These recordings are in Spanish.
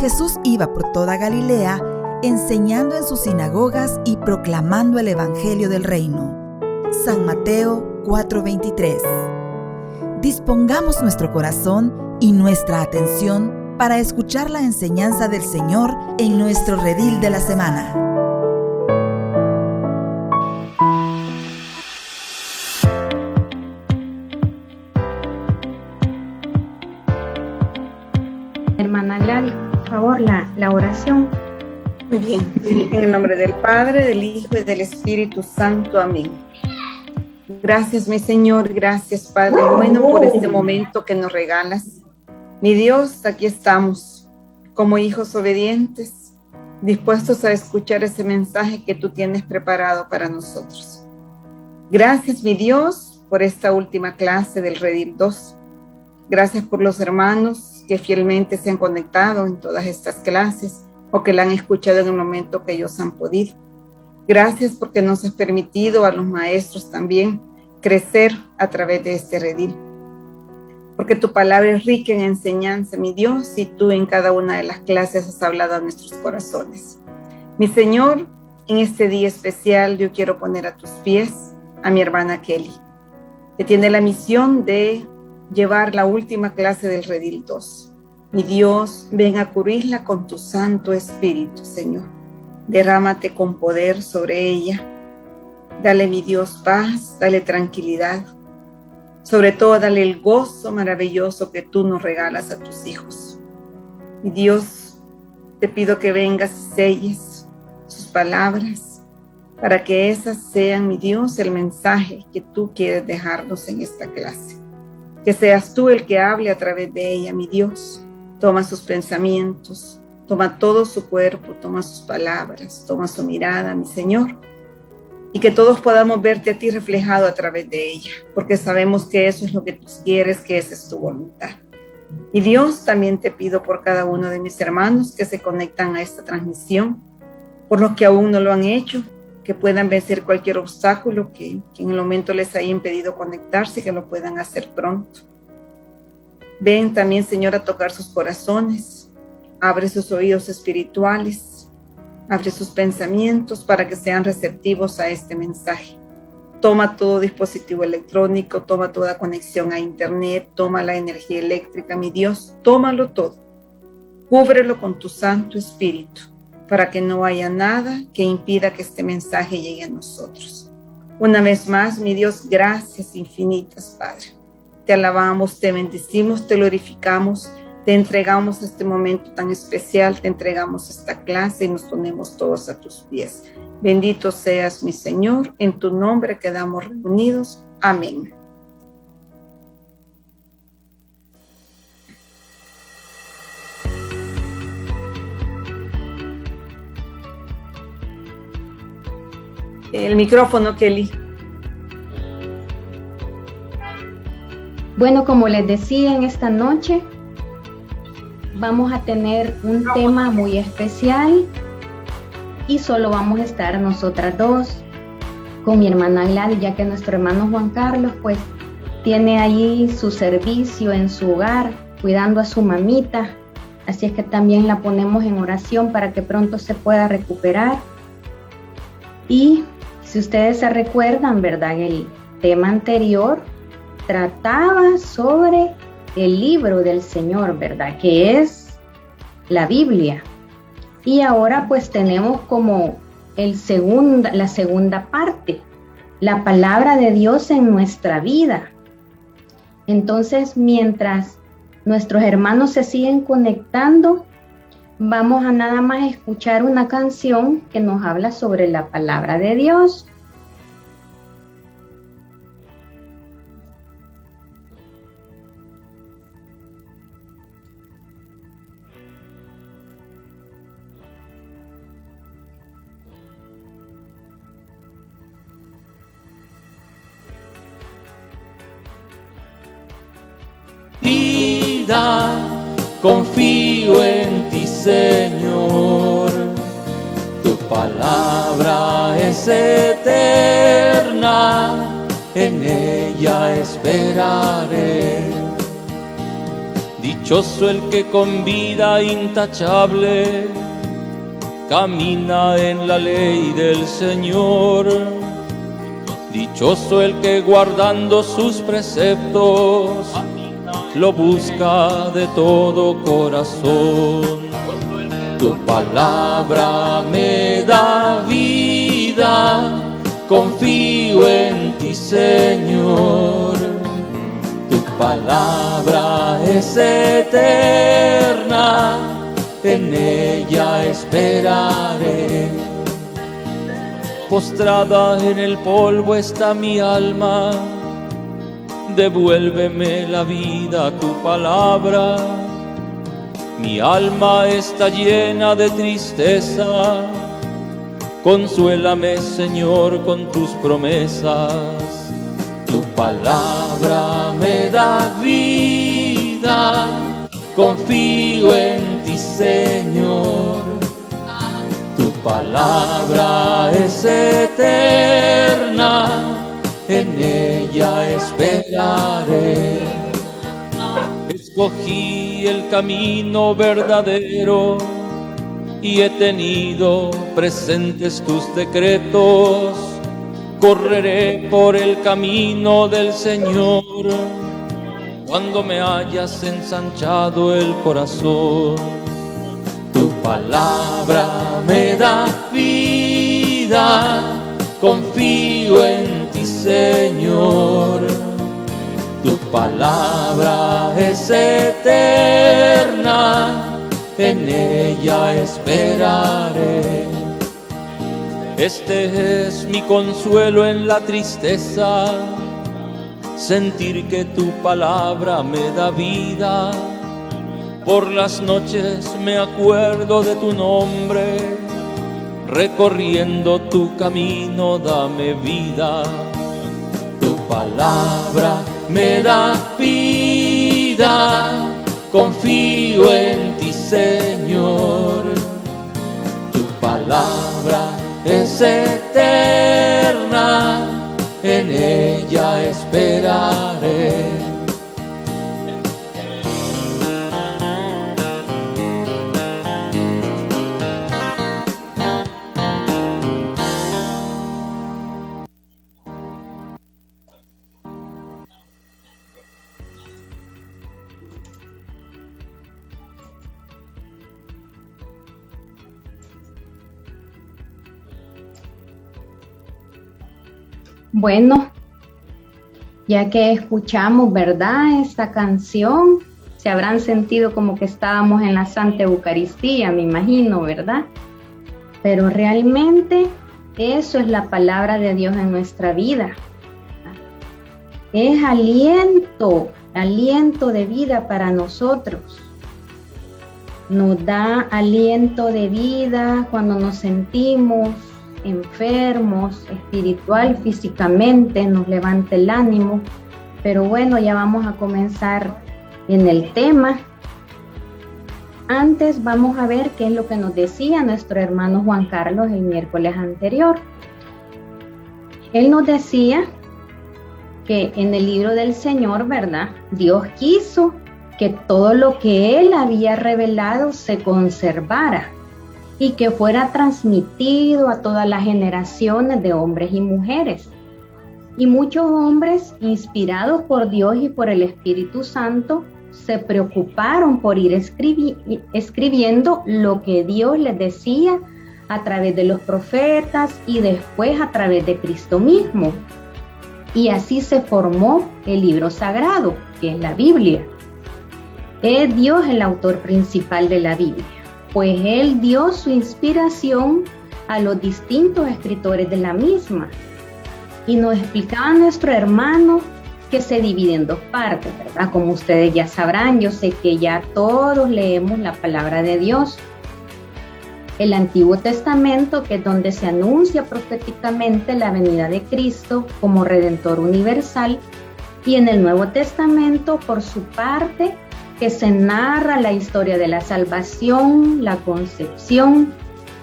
Jesús iba por toda Galilea, enseñando en sus sinagogas y proclamando el Evangelio del Reino. San Mateo 4:23. Dispongamos nuestro corazón y nuestra atención para escuchar la enseñanza del Señor en nuestro redil de la semana. Hermana Gladys, por favor, la oración. Muy bien, en el nombre del Padre, del Hijo y del Espíritu Santo. Amén. Gracias, mi Señor, gracias, Padre bueno, por este momento que nos regalas. Mi Dios, aquí estamos, como hijos obedientes, dispuestos a escuchar ese mensaje que tú tienes preparado para nosotros. Gracias, mi Dios, por esta última clase del Redil 2. Gracias por los hermanos que fielmente se han conectado en todas estas clases o que la han escuchado en el momento que ellos han podido. Gracias porque nos has permitido a los maestros también crecer a través de este redil. Porque tu palabra es rica en enseñanza, mi Dios, y tú en cada una de las clases has hablado a nuestros corazones. Mi Señor, en este día especial yo quiero poner a tus pies a mi hermana Kelly, que tiene la misión de llevar la última clase del Redil 2. Mi Dios, ven a cubrirla con tu Santo Espíritu, Señor. Derrámate con poder sobre ella. Dale, mi Dios, paz, dale tranquilidad. Sobre todo, dale el gozo maravilloso que tú nos regalas a tus hijos. Mi Dios, te pido que vengas y selles sus palabras para que esas sean, mi Dios, el mensaje que tú quieres dejarnos en esta clase. Que seas tú el que hable a través de ella, mi Dios. Toma sus pensamientos, toma todo su cuerpo, toma sus palabras, toma su mirada, mi Señor. Y que todos podamos verte a ti reflejado a través de ella, porque sabemos que eso es lo que tú quieres, que esa es tu voluntad. Y Dios, también te pido por cada uno de mis hermanos que se conectan a esta transmisión, por los que aún no lo han hecho, que puedan vencer cualquier obstáculo que en el momento les haya impedido conectarse, que lo puedan hacer pronto. Ven también, Señor, a tocar sus corazones, abre sus oídos espirituales, abre sus pensamientos para que sean receptivos a este mensaje. Toma todo dispositivo electrónico, toma toda conexión a internet, toma la energía eléctrica, mi Dios, tómalo todo. Cúbrelo con tu Santo Espíritu, para que no haya nada que impida que este mensaje llegue a nosotros. Una vez más, mi Dios, gracias infinitas, Padre. Te alabamos, te bendecimos, te glorificamos, te entregamos este momento tan especial, te entregamos esta clase y nos ponemos todos a tus pies. Bendito seas, mi Señor, en tu nombre quedamos reunidos. Amén. El micrófono, Kelly. Bueno, como les decía, en esta noche vamos a tener un tema muy especial y solo vamos a estar nosotras dos con mi hermana Gladys, ya que nuestro hermano Juan Carlos pues tiene allí su servicio en su hogar, cuidando a su mamita, así es que también la ponemos en oración para que pronto se pueda recuperar. Y si ustedes se recuerdan, ¿verdad? El tema anterior trataba sobre el libro del Señor, ¿verdad? Que es la Biblia. Y ahora pues tenemos como la segunda parte, la palabra de Dios en nuestra vida. Entonces, mientras nuestros hermanos se siguen conectando, vamos a nada más escuchar una canción que nos habla sobre la palabra de Dios. Confío en ti, Señor, tu palabra es eterna, en ella esperaré. Dichoso el que con vida intachable camina en la ley del Señor. Dichoso el que guardando sus preceptos lo busca de todo corazón. Tu palabra me da vida, confío en ti, Señor. Tu palabra es eterna, en ella esperaré. Postrada en el polvo está mi alma, devuélveme la vida, tu palabra. Mi alma está llena de tristeza, consuélame, Señor, con tus promesas. Tu palabra me da vida, confío en ti, Señor. Tu palabra es eterna, en ella esperaré. Escogí el camino verdadero y he tenido presentes tus decretos. Correré por el camino del Señor cuando me hayas ensanchado el corazón. Tu palabra me da vida, confío en ti, Señor. Tu palabra es eterna, en ella esperaré. Este es mi consuelo en la tristeza, sentir que tu palabra me da vida. Por las noches me acuerdo de tu nombre, recorriendo tu camino dame vida. Tu palabra me da vida, confío en ti, Señor. Tu palabra es eterna, en ella esperaré. Bueno, ya que escuchamos, ¿verdad?, esta canción, se habrán sentido como que estábamos en la Santa Eucaristía, me imagino, ¿verdad? Pero realmente eso es la palabra de Dios en nuestra vida. Es aliento de vida para nosotros. Nos da aliento de vida cuando nos sentimos enfermos, espiritual, físicamente, nos levanta el ánimo. Pero bueno, ya vamos a comenzar en el tema. Antes vamos a ver qué es lo que nos decía nuestro hermano Juan Carlos el miércoles anterior. Él nos decía que en el libro del Señor, ¿verdad?, Dios quiso que todo lo que Él había revelado se conservara y que fuera transmitido a todas las generaciones de hombres y mujeres. Y muchos hombres, inspirados por Dios y por el Espíritu Santo, se preocuparon por ir escribiendo lo que Dios les decía a través de los profetas y después a través de Cristo mismo. Y así se formó el libro sagrado, que es la Biblia. Es Dios el autor principal de la Biblia, pues Él dio su inspiración a los distintos escritores de la misma. Y nos explicaba nuestro hermano que se divide en dos partes, ¿verdad? Como ustedes ya sabrán, yo sé que ya todos leemos la palabra de Dios. El Antiguo Testamento, que es donde se anuncia proféticamente la venida de Cristo como Redentor universal, y en el Nuevo Testamento, por su parte, que se narra la historia de la salvación, la concepción,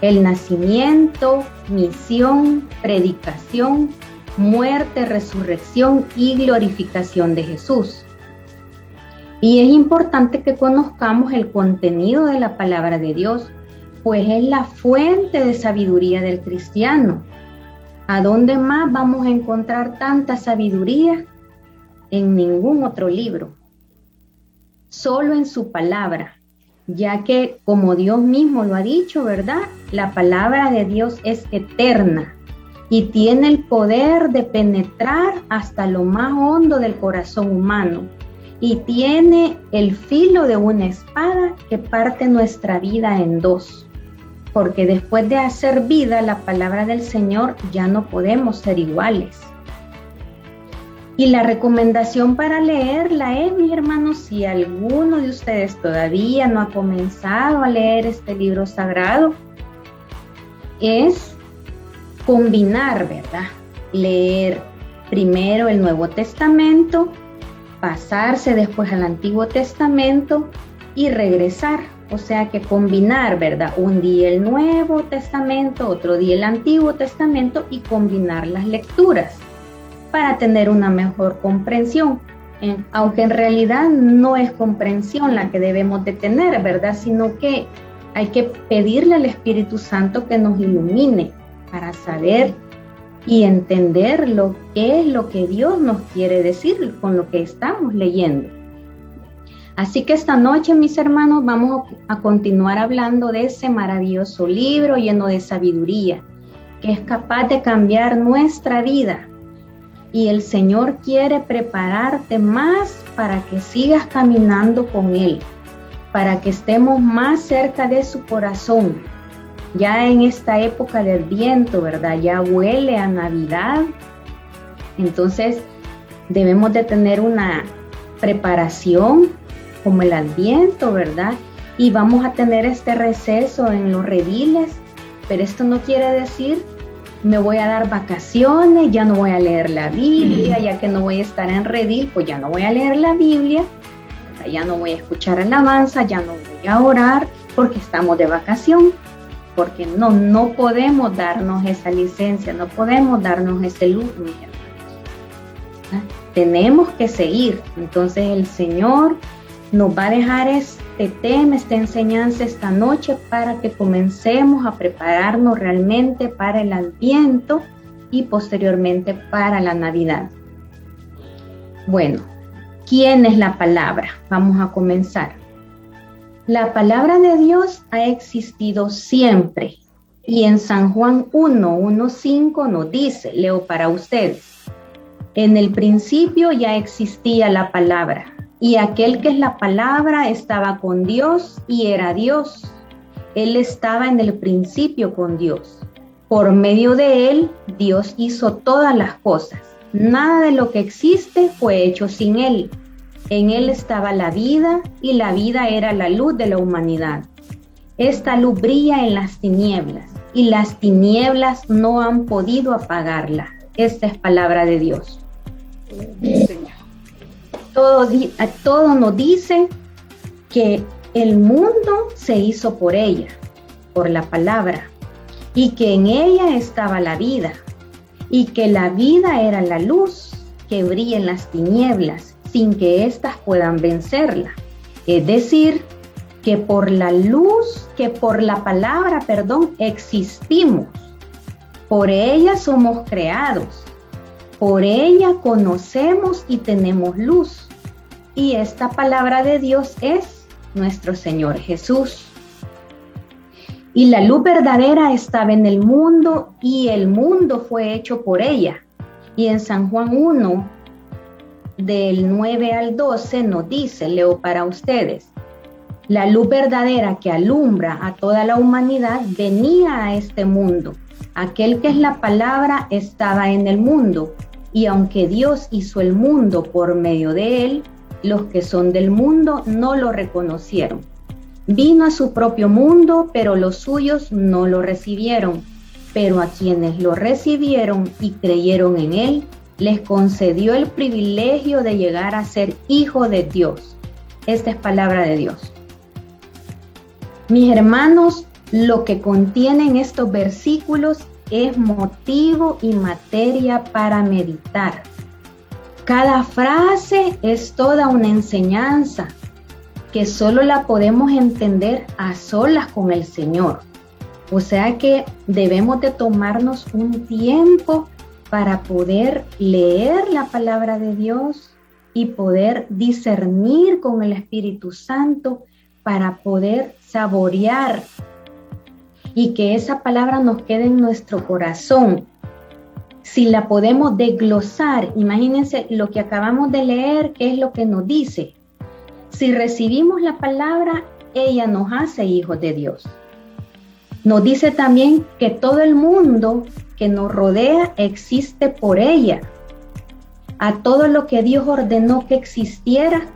el nacimiento, misión, predicación, muerte, resurrección y glorificación de Jesús. Y es importante que conozcamos el contenido de la palabra de Dios, pues es la fuente de sabiduría del cristiano. ¿A dónde más vamos a encontrar tanta sabiduría? En ningún otro libro, solo en su palabra, ya que como Dios mismo lo ha dicho, ¿verdad? La palabra de Dios es eterna y tiene el poder de penetrar hasta lo más hondo del corazón humano y tiene el filo de una espada que parte nuestra vida en dos. Porque después de hacer vida la palabra del Señor ya no podemos ser iguales. Y la recomendación para leerla es, mis hermanos, si alguno de ustedes todavía no ha comenzado a leer este libro sagrado, es combinar, ¿verdad? Leer primero el Nuevo Testamento, pasarse después al Antiguo Testamento y regresar. O sea que combinar, ¿verdad? Un día el Nuevo Testamento, otro día el Antiguo Testamento y combinar las lecturas para tener una mejor comprensión, aunque en realidad no es comprensión la que debemos de tener, ¿verdad? Sino que hay que pedirle al Espíritu Santo que nos ilumine para saber y entender lo que es lo que Dios nos quiere decir con lo que estamos leyendo. Así que esta noche, mis hermanos, vamos a continuar hablando de ese maravilloso libro lleno de sabiduría, que es capaz de cambiar nuestra vida. Y el Señor quiere prepararte más para que sigas caminando con Él, para que estemos más cerca de su corazón. Ya en esta época del Adviento, ¿verdad? Ya huele a Navidad. Entonces, debemos de tener una preparación como el Adviento, ¿verdad? Y vamos a tener este receso en los rediles, pero esto no quiere decir me voy a dar vacaciones, ya no voy a leer la Biblia, ya que no voy a estar en redil, pues ya no voy a leer la Biblia, ya no voy a escuchar alabanza, ya no voy a orar, porque estamos de vacación, porque no podemos darnos esa licencia, no podemos darnos ese lujo, mis hermanos. Tenemos que seguir. Entonces el Señor nos va a dejar este tema, esta enseñanza esta noche para que comencemos a prepararnos realmente para el Adviento y posteriormente para la Navidad. Bueno, ¿quién es la palabra? Vamos a comenzar. La palabra de Dios ha existido siempre y en San Juan 1:1-5 nos dice, leo para ustedes, en el principio ya existía la palabra. Y aquel que es la palabra estaba con Dios y era Dios. Él estaba en el principio con Dios. Por medio de él, Dios hizo todas las cosas. Nada de lo que existe fue hecho sin él. En él estaba la vida y la vida era la luz de la humanidad. Esta luz brilla en las tinieblas y las tinieblas no han podido apagarla. Esta es palabra de Dios. Todo nos dice que el mundo se hizo por ella, por la palabra, y que en ella estaba la vida, y que la vida era la luz que brilla en las tinieblas, sin que éstas puedan vencerla. Es decir, que por la luz, que por la palabra, existimos. Por ella somos creados. Por ella conocemos y tenemos luz. Y esta palabra de Dios es nuestro Señor Jesús. Y la luz verdadera estaba en el mundo y el mundo fue hecho por ella. Y en San Juan 1, del 9 al 12 nos dice, leo para ustedes, la luz verdadera que alumbra a toda la humanidad venía a este mundo. Aquel que es la palabra estaba en el mundo. Y aunque Dios hizo el mundo por medio de él, los que son del mundo no lo reconocieron. Vino a su propio mundo, pero los suyos no lo recibieron. Pero a quienes lo recibieron y creyeron en él, les concedió el privilegio de llegar a ser hijos de Dios. Esta es palabra de Dios. Mis hermanos, lo que contienen estos versículos es motivo y materia para meditar. Cada frase es toda una enseñanza que solo la podemos entender a solas con el Señor. O sea que debemos de tomarnos un tiempo para poder leer la palabra de Dios y poder discernir con el Espíritu Santo para poder saborear y que esa palabra nos quede en nuestro corazón. Si la podemos desglosar, imagínense lo que acabamos de leer, qué es lo que nos dice. Si recibimos la palabra, ella nos hace hijos de Dios. Nos dice también que todo el mundo que nos rodea existe por ella. A todo lo que Dios ordenó que existiera,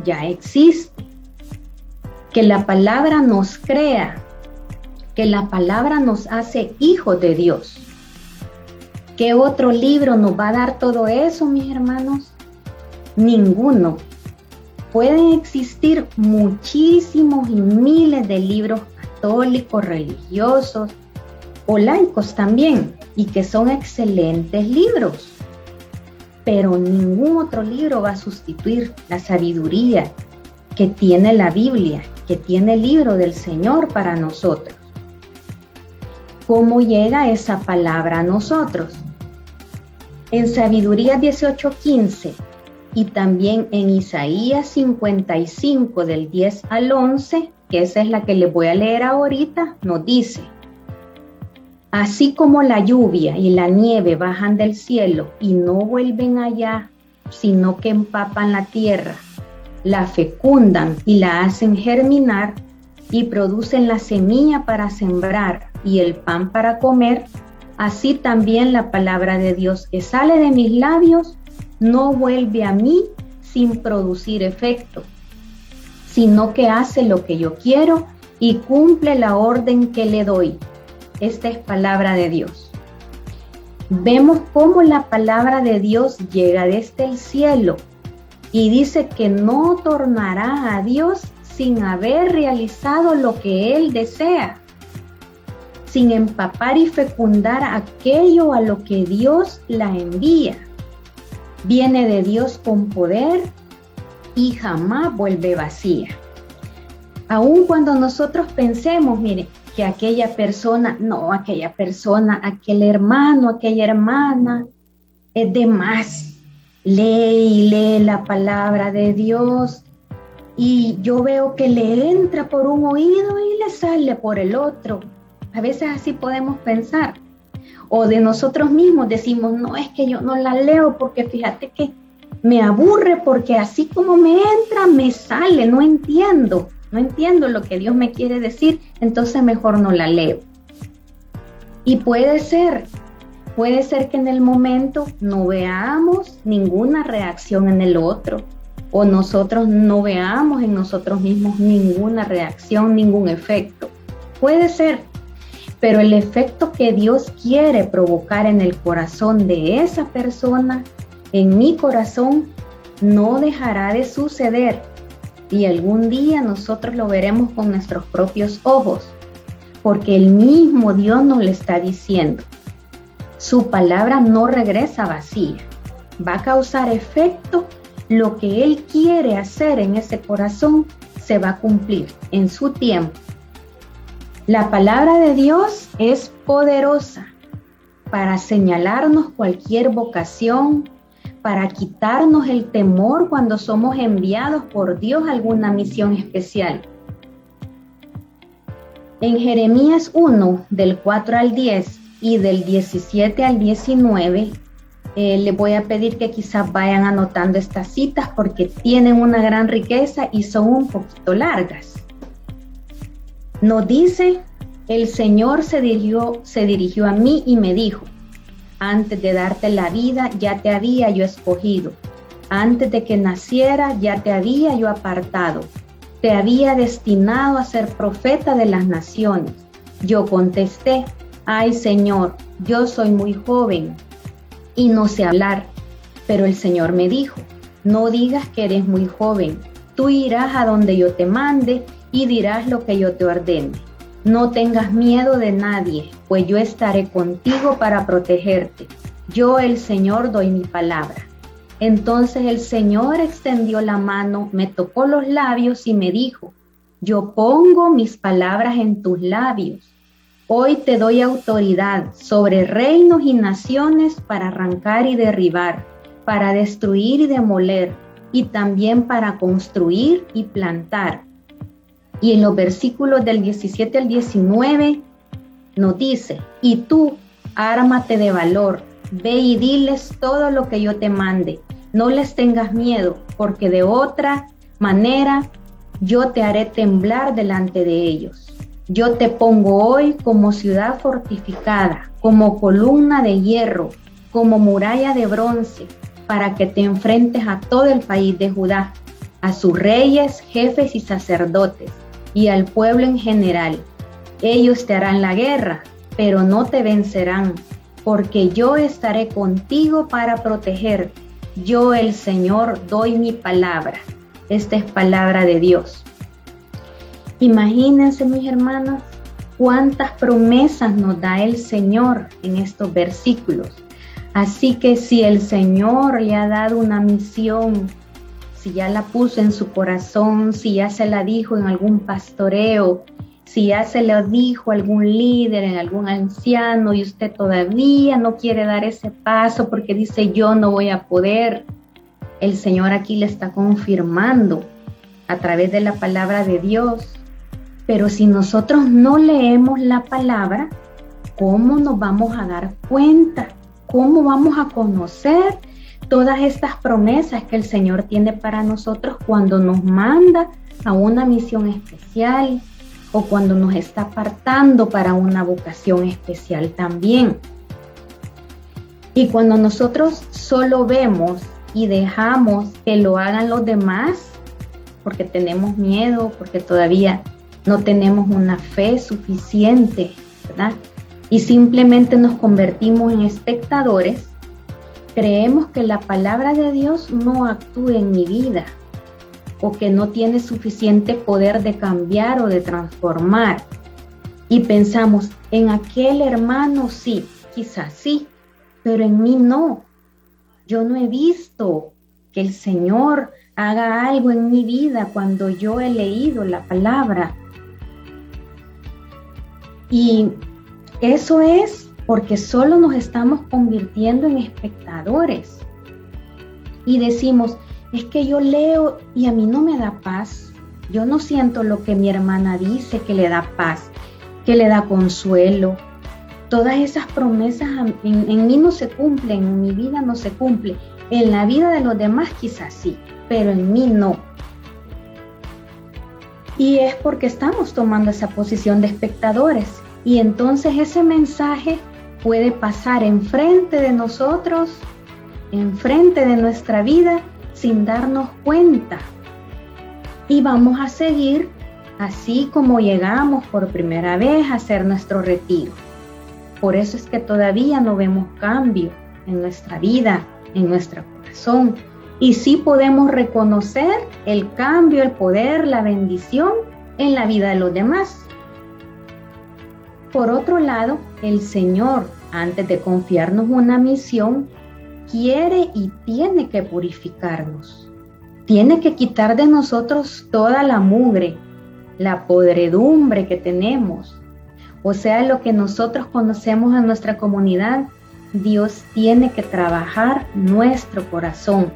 ya existe. Que la palabra nos crea, que la palabra nos hace hijos de Dios. ¿Qué otro libro nos va a dar todo eso, mis hermanos? Ninguno. Pueden existir muchísimos y miles de libros católicos, religiosos o laicos también, y que son excelentes libros. Pero ningún otro libro va a sustituir la sabiduría que tiene la Biblia, que tiene el libro del Señor para nosotros. ¿Cómo llega esa palabra a nosotros? En Sabiduría 18:15 y también en Isaías 55 del 10 al 11, que esa es la que les voy a leer ahorita, nos dice: así como la lluvia y la nieve bajan del cielo y no vuelven allá, sino que empapan la tierra, la fecundan y la hacen germinar y producen la semilla para sembrar y el pan para comer, así también la palabra de Dios que sale de mis labios no vuelve a mí sin producir efecto, sino que hace lo que yo quiero y cumple la orden que le doy. Esta es palabra de Dios. Vemos cómo la palabra de Dios llega desde el cielo y dice que no tornará a Dios sin haber realizado lo que Él desea, sin empapar y fecundar aquello a lo que Dios la envía. Viene de Dios con poder y jamás vuelve vacía. Aun cuando nosotros pensemos, mire, que aquella persona, aquel hermano, aquella hermana, es de más. Lee y lee la palabra de Dios y yo veo que le entra por un oído y le sale por el otro. A veces así podemos pensar. O de nosotros mismos decimos, no, es que yo no la leo porque fíjate que me aburre porque así como me entra, me sale, no entiendo lo que Dios me quiere decir, entonces mejor no la leo. Y puede ser que en el momento no veamos ninguna reacción en el otro, o nosotros no veamos en nosotros mismos ninguna reacción, ningún efecto. Puede ser, pero el efecto que Dios quiere provocar en el corazón de esa persona, en mi corazón, no dejará de suceder. Y algún día nosotros lo veremos con nuestros propios ojos, porque el mismo Dios nos lo está diciendo. Su palabra no regresa vacía, va a causar efecto. Lo que Él quiere hacer en ese corazón se va a cumplir en su tiempo. La palabra de Dios es poderosa para señalarnos cualquier vocación, para quitarnos el temor cuando somos enviados por Dios a alguna misión especial. En Jeremías 1, del 4 al 10 y del 17 al 19, les voy a pedir que quizás vayan anotando estas citas porque tienen una gran riqueza y son un poquito largas. Nos dice, el Señor se dirigió a mí y me dijo: antes de darte la vida ya te había yo escogido, antes de que naciera ya te había yo apartado, te había destinado a ser profeta de las naciones. Yo contesté: ay Señor, yo soy muy joven y no sé hablar. Pero el Señor me dijo: no digas que eres muy joven, tú irás a donde yo te mande y dirás lo que yo te ordene. No tengas miedo de nadie, pues yo estaré contigo para protegerte. Yo, el Señor, doy mi palabra. Entonces el Señor extendió la mano, me tocó los labios y me dijo, yo pongo mis palabras en tus labios. Hoy te doy autoridad sobre reinos y naciones para arrancar y derribar, para destruir y demoler, y también para construir y plantar. Y en los versículos del 17 al 19 nos dice, y tú, ármate de valor, ve y diles todo lo que yo te mande. No les tengas miedo, porque de otra manera yo te haré temblar delante de ellos. Yo te pongo hoy como ciudad fortificada, como columna de hierro, como muralla de bronce, para que te enfrentes a todo el país de Judá, a sus reyes, jefes y sacerdotes, y al pueblo en general. Ellos te harán la guerra, pero no te vencerán, porque yo estaré contigo para protegerte. Yo, el Señor, doy mi palabra. Esta es palabra de Dios. Imagínense, mis hermanos, cuántas promesas nos da el Señor en estos versículos. Así que si el Señor le ha dado una misión, si ya la puso en su corazón, si ya se la dijo en algún pastoreo, si ya se lo dijo a algún líder, en algún anciano, y usted todavía no quiere dar ese paso porque dice yo no voy a poder, el Señor aquí le está confirmando a través de la palabra de Dios. Pero si nosotros no leemos la palabra, ¿cómo nos vamos a dar cuenta? ¿Cómo vamos a conocer todas estas promesas que el Señor tiene para nosotros cuando nos manda a una misión especial o cuando nos está apartando para una vocación especial también? Y cuando nosotros solo vemos y dejamos que lo hagan los demás, porque tenemos miedo, porque todavía no tenemos una fe suficiente, ¿verdad? Y simplemente nos convertimos en espectadores, creemos que la palabra de Dios no actúa en mi vida o que no tiene suficiente poder de cambiar o de transformar. Y pensamos, en aquel hermano sí, quizás sí, pero en mí no. Yo no he visto que el Señor haga algo en mi vida cuando yo he leído la palabra. Y eso es porque solo nos estamos convirtiendo en espectadores. Y decimos, es que yo leo y a mí no me da paz. Yo no siento lo que mi hermana dice que le da paz, que le da consuelo. Todas esas promesas en mí no se cumplen, en mi vida no se cumple. En la vida de los demás quizás sí, pero en mí no. Y es porque estamos tomando esa posición de espectadores. Y entonces ese mensaje puede pasar enfrente de nosotros, enfrente de nuestra vida, sin darnos cuenta. Y vamos a seguir así como llegamos por primera vez a hacer nuestro retiro. Por eso es que todavía no vemos cambio en nuestra vida, en nuestro corazón. Y sí podemos reconocer el cambio, el poder, la bendición en la vida de los demás. Por otro lado, el Señor, antes de confiarnos una misión, quiere y tiene que purificarnos. Tiene que quitar de nosotros toda la mugre, la podredumbre que tenemos. O sea, lo que nosotros conocemos en nuestra comunidad, Dios tiene que trabajar nuestro corazón.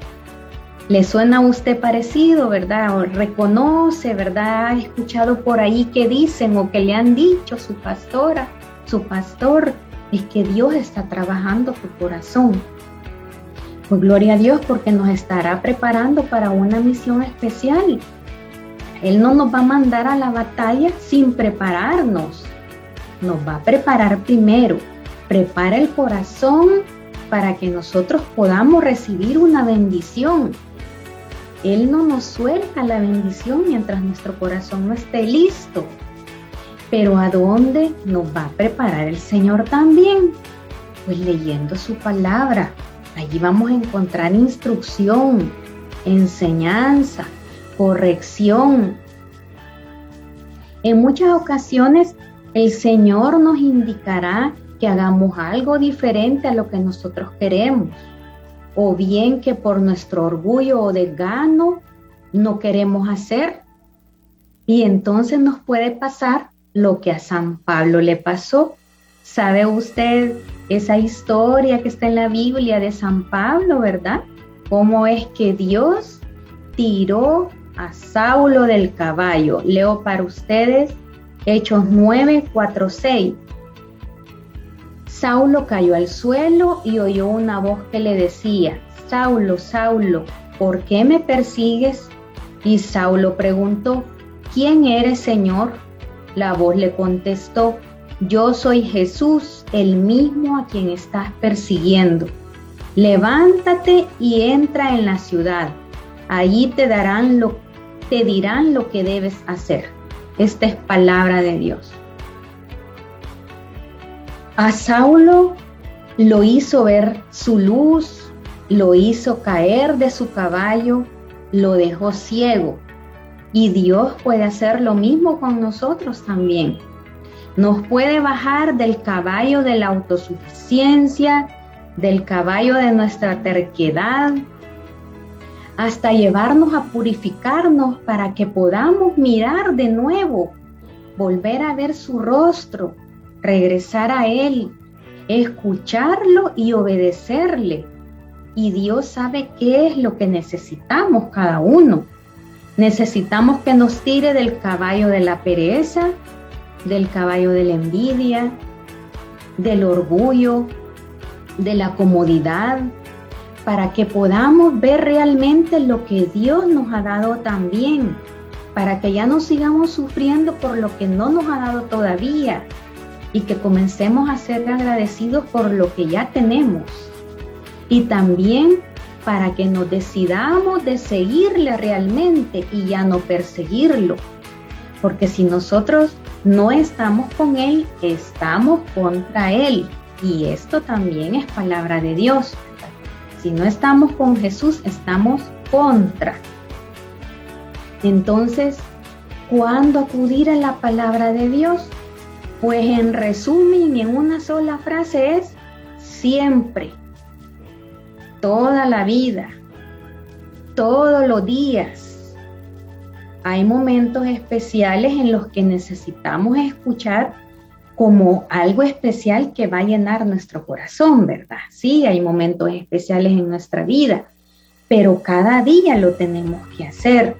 ¿Le suena a usted parecido, verdad? O reconoce, ¿verdad? Ha escuchado por ahí que dicen o que le han dicho su pastora, su pastor, es que Dios está trabajando tu corazón. Pues gloria a Dios porque nos estará preparando para una misión especial. Él no nos va a mandar a la batalla sin prepararnos. Nos va a preparar primero. Prepara el corazón para que nosotros podamos recibir una bendición. Él no nos suelta la bendición mientras nuestro corazón no esté listo. Pero ¿a dónde nos va a preparar el Señor también? Pues leyendo su palabra. Allí vamos a encontrar instrucción, enseñanza, corrección. En muchas ocasiones el Señor nos indicará que hagamos algo diferente a lo que nosotros queremos. o bien que por nuestro orgullo o desgano no queremos hacer. Y entonces nos puede pasar lo que a San Pablo le pasó. ¿Sabe usted esa historia que está en la Biblia de San Pablo, verdad? Cómo es que Dios tiró a Saulo del caballo. Leo para ustedes Hechos 9, 4, 6. Saulo cayó al suelo y oyó una voz que le decía: Saulo, Saulo, ¿por qué me persigues? Y Saulo preguntó: ¿quién eres, Señor? La voz le contestó: yo soy Jesús, el mismo a quien estás persiguiendo. Levántate y entra en la ciudad. Allí te dirán lo que debes hacer. Esta es palabra de Dios. A Saulo lo hizo ver su luz, lo hizo caer de su caballo, lo dejó ciego. Y Dios puede hacer lo mismo con nosotros también. Nos puede bajar del caballo de la autosuficiencia, del caballo de nuestra terquedad, hasta llevarnos a purificarnos para que podamos mirar de nuevo, volver a ver su rostro, regresar a Él, escucharlo y obedecerle. Y Dios sabe qué es lo que necesitamos cada uno. Necesitamos que nos tire del caballo de la pereza, del caballo de la envidia, del orgullo, de la comodidad, para que podamos ver realmente lo que Dios nos ha dado también, para que ya no sigamos sufriendo por lo que no nos ha dado todavía y que comencemos a ser agradecidos por lo que ya tenemos. Y también para que nos decidamos de seguirle realmente y ya no perseguirlo. Porque si nosotros no estamos con Él, estamos contra Él. Y esto también es palabra de Dios. Si no estamos con Jesús, estamos contra. Entonces, ¿cuándo acudir a la palabra de Dios? Pues en resumen, en una sola frase es siempre. Toda la vida, todos los días. Hay momentos especiales en los que necesitamos escuchar como algo especial que va a llenar nuestro corazón, ¿verdad? Sí, hay momentos especiales en nuestra vida, pero cada día lo tenemos que hacer.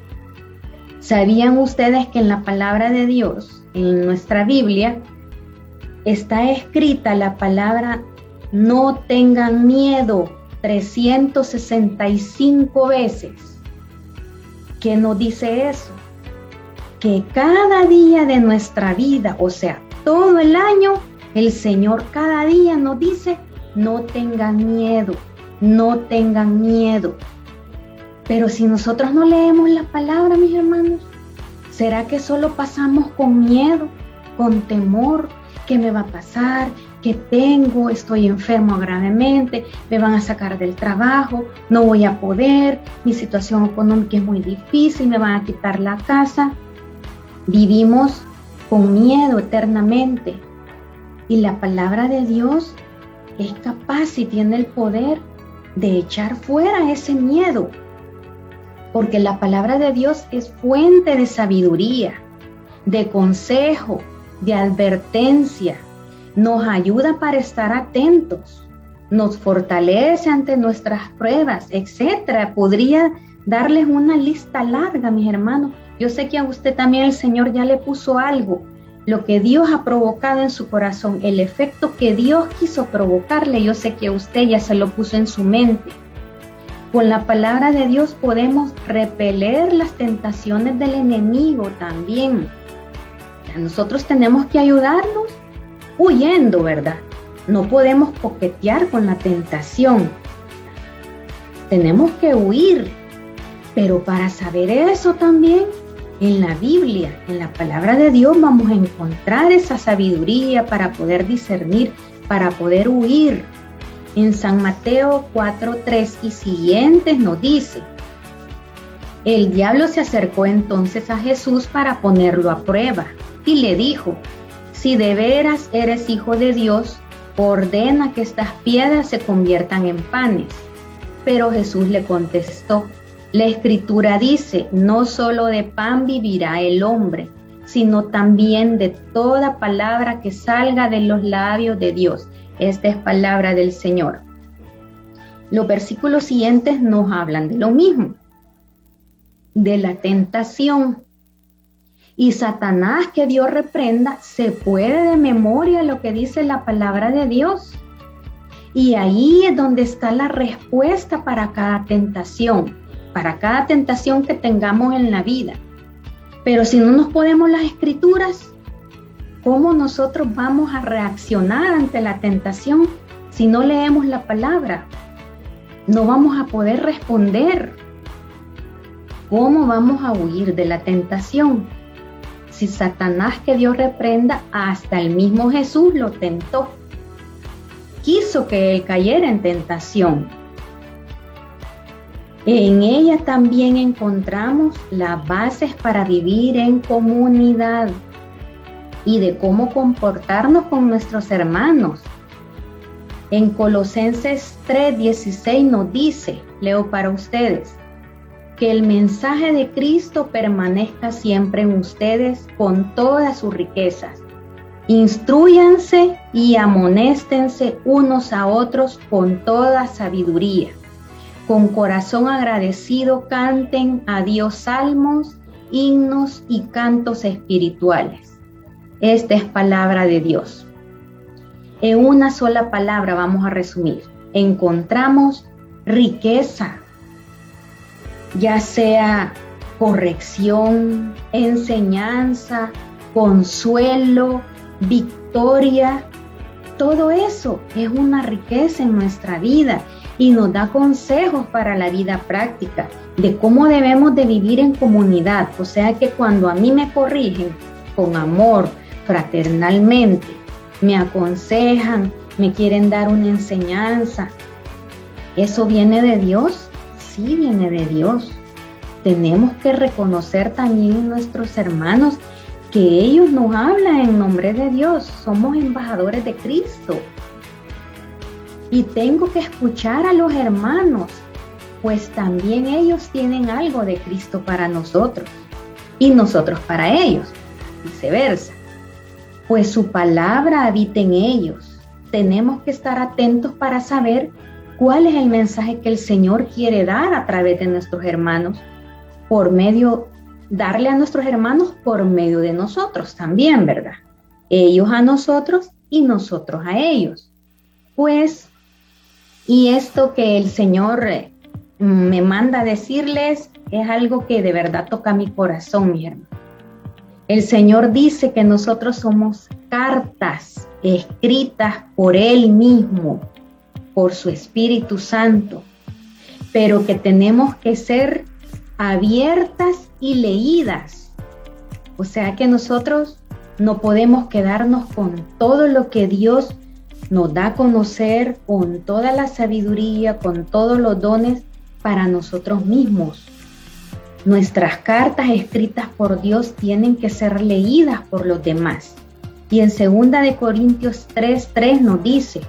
¿Sabían ustedes que en la palabra de Dios, en nuestra Biblia, está escrita la palabra no tengan miedo 365 veces? ¿Qué nos dice eso? Que cada día de nuestra vida, o sea, todo el año, el Señor cada día nos dice, no tengan miedo, no tengan miedo. Pero si nosotros no leemos la palabra, mis hermanos, ¿será que solo pasamos con miedo, con temor? ¿Qué me va a pasar? ¿Qué tengo? Estoy enfermo gravemente, me van a sacar del trabajo, no voy a poder, mi situación económica es muy difícil, me van a quitar la casa. Vivimos con miedo eternamente. Y la palabra de Dios es capaz y tiene el poder de echar fuera ese miedo. Porque la palabra de Dios es fuente de sabiduría, de consejo, de advertencia. Nos ayuda para estar atentos, nos fortalece ante nuestras pruebas, etc. Podría darles una lista larga, mis hermanos. Yo sé que a usted también el Señor ya le puso algo, lo que Dios ha provocado en su corazón, el efecto que Dios quiso provocarle. Yo sé que a usted ya se lo puso en su mente. Con la palabra de Dios podemos repeler las tentaciones del enemigo también. Nosotros tenemos que ayudarnos huyendo, ¿verdad? No podemos coquetear con la tentación. Tenemos que huir. Pero para saber eso también, en la Biblia, en la palabra de Dios, vamos a encontrar esa sabiduría para poder discernir, para poder huir. En San Mateo 4:3 y siguientes nos dice: el diablo se acercó entonces a Jesús para ponerlo a prueba y le dijo: si de veras eres hijo de Dios, ordena que estas piedras se conviertan en panes. Pero Jesús le contestó: la Escritura dice, no solo de pan vivirá el hombre, sino también de toda palabra que salga de los labios de Dios. Esta es palabra del Señor. Los versículos siguientes nos hablan de lo mismo, de la tentación. Y Satanás, que Dios reprenda, se puede de memoria lo que dice la palabra de Dios. Y ahí es donde está la respuesta para cada tentación que tengamos en la vida. Pero si no nos podemos las Escrituras, ¿cómo nosotros vamos a reaccionar ante la tentación si no leemos la palabra? No vamos a poder responder. ¿Cómo vamos a huir de la tentación? Si Satanás, que Dios reprenda, hasta el mismo Jesús lo tentó. Quiso que él cayera en tentación. En ella también encontramos las bases para vivir en comunidad y de cómo comportarnos con nuestros hermanos. En Colosenses 3:16 nos dice, leo para ustedes, que el mensaje de Cristo permanezca siempre en ustedes con todas sus riquezas. Instrúyanse y amonéstense unos a otros con toda sabiduría. Con corazón agradecido canten a Dios salmos, himnos y cantos espirituales. Esta es palabra de Dios. En una sola palabra vamos a resumir. Encontramos riqueza, ya sea corrección, enseñanza, consuelo, victoria. Todo eso es una riqueza en nuestra vida y nos da consejos para la vida práctica de cómo debemos de vivir en comunidad. O sea que cuando a mí me corrigen con amor, fraternalmente, me aconsejan, me quieren dar una enseñanza, ¿eso viene de Dios? Sí, viene de Dios. Tenemos que reconocer también en nuestros hermanos que ellos nos hablan en nombre de Dios. Somos embajadores de Cristo. Y tengo que escuchar a los hermanos, pues también ellos tienen algo de Cristo para nosotros y nosotros para ellos, viceversa. Pues su palabra habita en ellos. Tenemos que estar atentos para saber cuál es el mensaje que el Señor quiere dar a través de nuestros hermanos, darle a nuestros hermanos por medio de nosotros también, ¿verdad? Ellos a nosotros y nosotros a ellos. Pues, y esto que el Señor me manda a decirles es algo que de verdad toca mi corazón, mi hermano. El Señor dice que nosotros somos cartas escritas por Él mismo, por su Espíritu Santo, pero que tenemos que ser abiertas y leídas. O sea que nosotros no podemos quedarnos con todo lo que Dios nos da a conocer, con toda la sabiduría, con todos los dones para nosotros mismos. Nuestras cartas escritas por Dios tienen que ser leídas por los demás. Y en 2 Corintios 3:3 nos dice,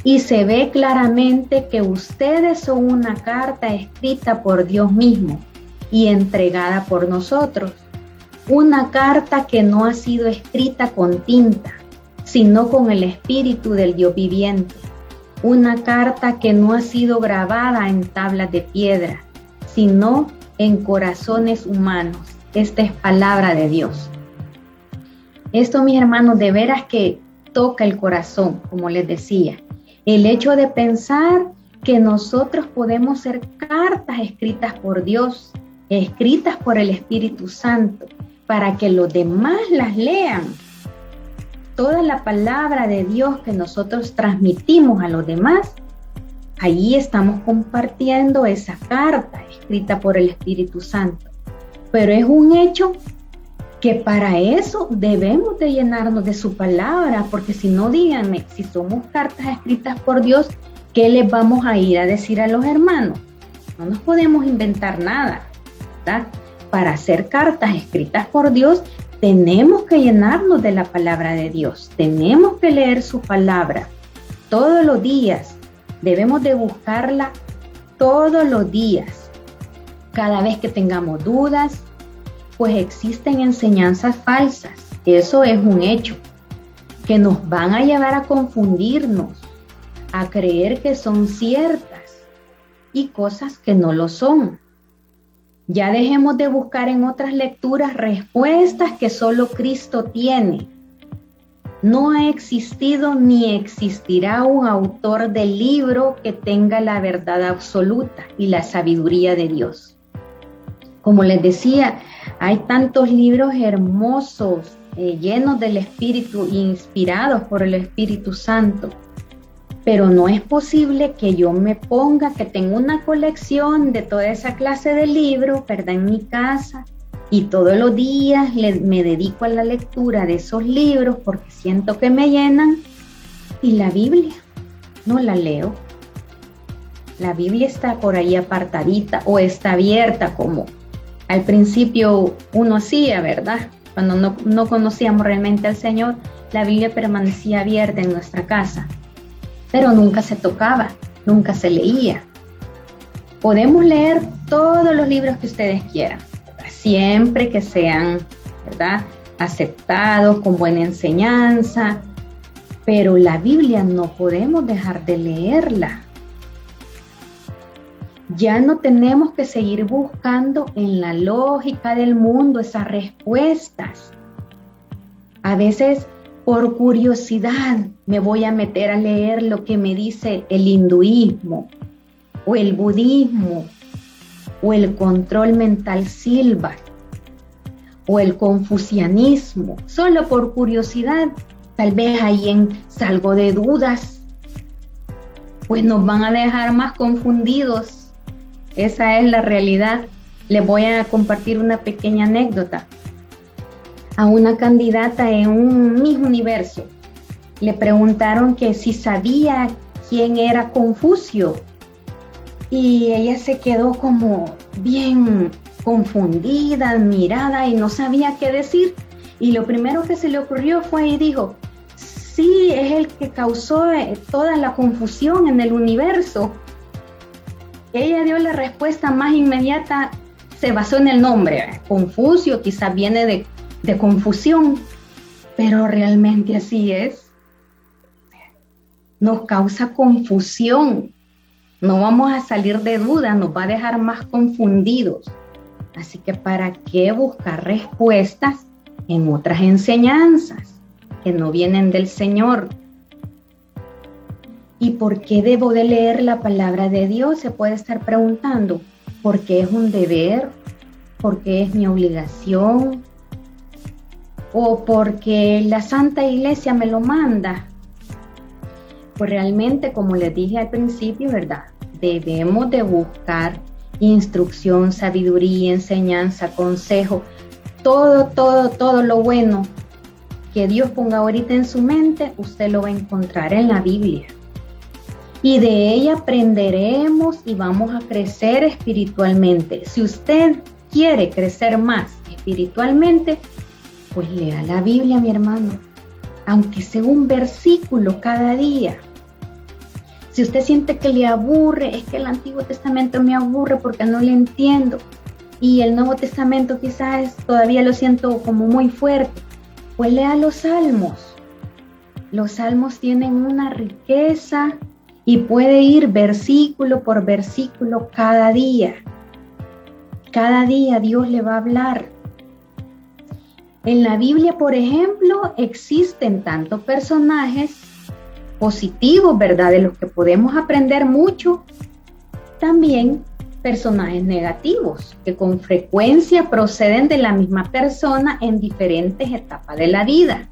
y se ve claramente que ustedes son una carta escrita por Dios mismo y entregada por nosotros. Una carta que no ha sido escrita con tinta, sino con el Espíritu del Dios viviente. Una carta que no ha sido grabada en tablas de piedra, sino en corazones humanos. Esta es palabra de Dios. Esto, mis hermanos, de veras que toca el corazón, como les decía. El hecho de pensar que nosotros podemos ser cartas escritas por Dios, escritas por el Espíritu Santo, para que los demás las lean. Toda la palabra de Dios que nosotros transmitimos a los demás, allí estamos compartiendo esa carta escrita por el Espíritu Santo. Pero es un hecho que para eso debemos de llenarnos de su palabra, porque si no, díganme, si somos cartas escritas por Dios, ¿qué les vamos a ir a decir a los hermanos? No nos podemos inventar nada, ¿verdad? Para hacer cartas escritas por Dios, tenemos que llenarnos de la palabra de Dios, tenemos que leer su palabra todos los días, Debemos de buscarla todos los días. Cada vez que tengamos dudas, pues existen enseñanzas falsas. Eso es un hecho, que nos van a llevar a confundirnos, a creer que son ciertas y cosas que no lo son. Ya dejemos de buscar en otras lecturas respuestas que solo Cristo tiene. No ha existido ni existirá un autor del libro que tenga la verdad absoluta y la sabiduría de Dios. Como les decía, hay tantos libros hermosos, llenos del Espíritu, inspirados por el Espíritu Santo. Pero no es posible que yo me ponga, que tengo una colección de toda esa clase de libros, ¿verdad?, en mi casa, y todos los días me dedico a la lectura de esos libros porque siento que me llenan, y la Biblia no la leo. La Biblia está por ahí apartadita o está abierta, como al principio uno hacía, ¿verdad? Cuando no conocíamos realmente al Señor, la Biblia permanecía abierta en nuestra casa, pero nunca se tocaba, nunca se leía. Podemos leer todos los libros que ustedes quieran, ¿verdad?, siempre que sean, ¿verdad?, aceptados, con buena enseñanza, pero la Biblia no podemos dejar de leerla. Ya no tenemos que seguir buscando en la lógica del mundo esas respuestas. A veces, por curiosidad, me voy a meter a leer lo que me dice el hinduismo, o el budismo, o el control mental Silva, o el confucianismo, solo por curiosidad. Tal vez ahí salgo de dudas, pues nos van a dejar más confundidos. Esa es la realidad. Les voy a compartir una pequeña anécdota. A una candidata en un Miss Universo le preguntaron que si sabía quién era Confucio, y ella se quedó como bien confundida, admirada, y no sabía qué decir. Y lo primero que se le ocurrió fue y dijo: sí, es el que causó toda la confusión en el universo. Ella dio la respuesta más inmediata, se basó en el nombre. Confucio quizás viene de confusión, pero realmente así es. Nos causa confusión. No vamos a salir de duda, nos va a dejar más confundidos. Así que ¿para qué buscar respuestas en otras enseñanzas que no vienen del Señor? ¿Y por qué debo de leer la palabra de Dios? Se puede estar preguntando. ¿Porque es un deber? ¿Porque es mi obligación? ¿O porque la Santa Iglesia me lo manda? Pues realmente, como les dije al principio, ¿verdad?, debemos de buscar instrucción, sabiduría, enseñanza, consejo, todo lo bueno que Dios ponga ahorita en su mente, usted lo va a encontrar en la Biblia. Y de ella aprenderemos y vamos a crecer espiritualmente. Si usted quiere crecer más espiritualmente, pues lea la Biblia, mi hermano, aunque sea un versículo cada día. Si usted siente que le aburre, es que el Antiguo Testamento me aburre porque no le entiendo, y el Nuevo Testamento quizás todavía lo siento como muy fuerte, pues lea los Salmos. Los Salmos tienen una riqueza y puede ir versículo por versículo cada día. Cada día Dios le va a hablar. En la Biblia, por ejemplo, existen tantos personajes positivos, ¿verdad?, de los que podemos aprender mucho. También personajes negativos, que con frecuencia proceden de la misma persona en diferentes etapas de la vida.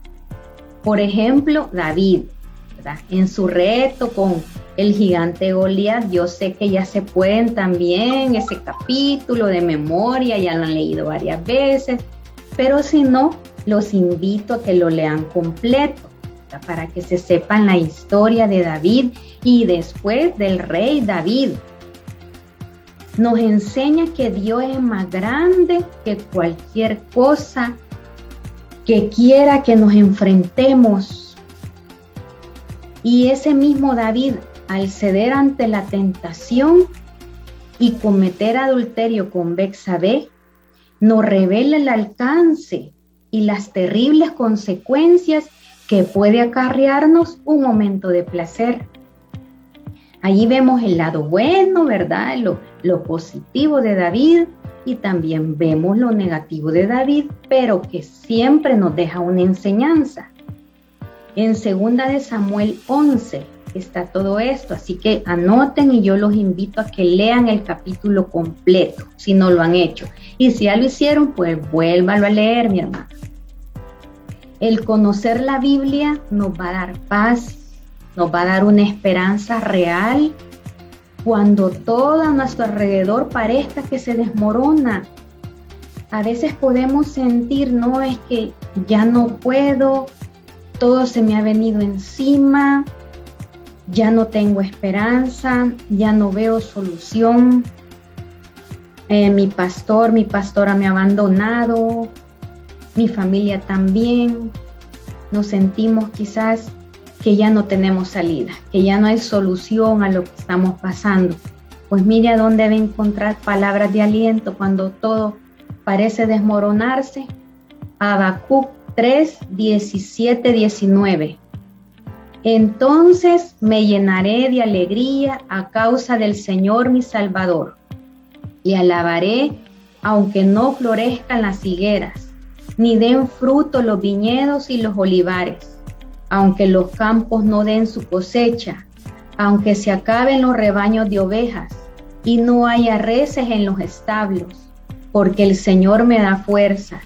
Por ejemplo, David, ¿verdad?, en su reto con el gigante Goliat. Yo sé que ya se pueden también ese capítulo de memoria, ya lo han leído varias veces, pero si no, los invito a que lo lean completo, ¿verdad?, para que se sepan la historia de David y después del rey David. Nos enseña que Dios es más grande que cualquier cosa que quiera que nos enfrentemos. Y ese mismo David, al ceder ante la tentación y cometer adulterio con Betsabé, nos revela el alcance y las terribles consecuencias que puede acarrearnos un momento de placer. Allí vemos el lado bueno, ¿verdad? Lo positivo de David, y también vemos lo negativo de David, pero que siempre nos deja una enseñanza. En 2 de Samuel 11 está todo esto, así que anoten y yo los invito a que lean el capítulo completo, si no lo han hecho. Y si ya lo hicieron, pues vuélvalo a leer, mi hermano. El conocer la Biblia nos va a dar paz, nos va a dar una esperanza real cuando todo a nuestro alrededor parezca que se desmorona. A veces podemos sentir, no, es que ya no puedo, todo se me ha venido encima, ya no tengo esperanza, ya no veo solución. Mi pastora me ha abandonado, mi familia también. Nos sentimos quizás que ya no tenemos salida, que ya no hay solución a lo que estamos pasando. Pues mire a dónde debe encontrar palabras de aliento cuando todo parece desmoronarse. Habacuc 3, 17, 19. Entonces me llenaré de alegría a causa del Señor mi Salvador. Le alabaré aunque no florezcan las higueras, ni den fruto los viñedos y los olivares, aunque los campos no den su cosecha, aunque se acaben los rebaños de ovejas y no haya reses en los establos, porque el Señor me da fuerzas,